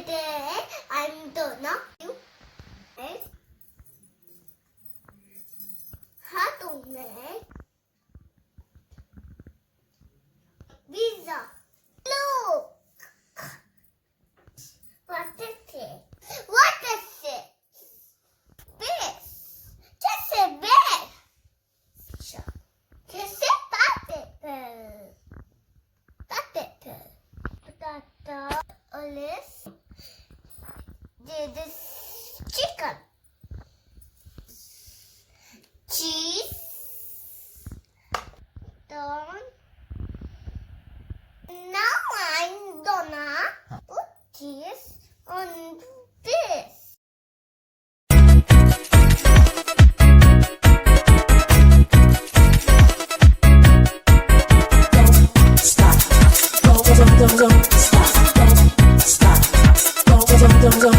Today I'm gonna do is how to make pizza. Look! What is it? What is it? This. Just a bag. Just a paper. Paper. Potato, olives. This is chicken. Cheese. Corn. Now I'm gonna put cheese on this. Stop. Go, stop. Go, stop. Go,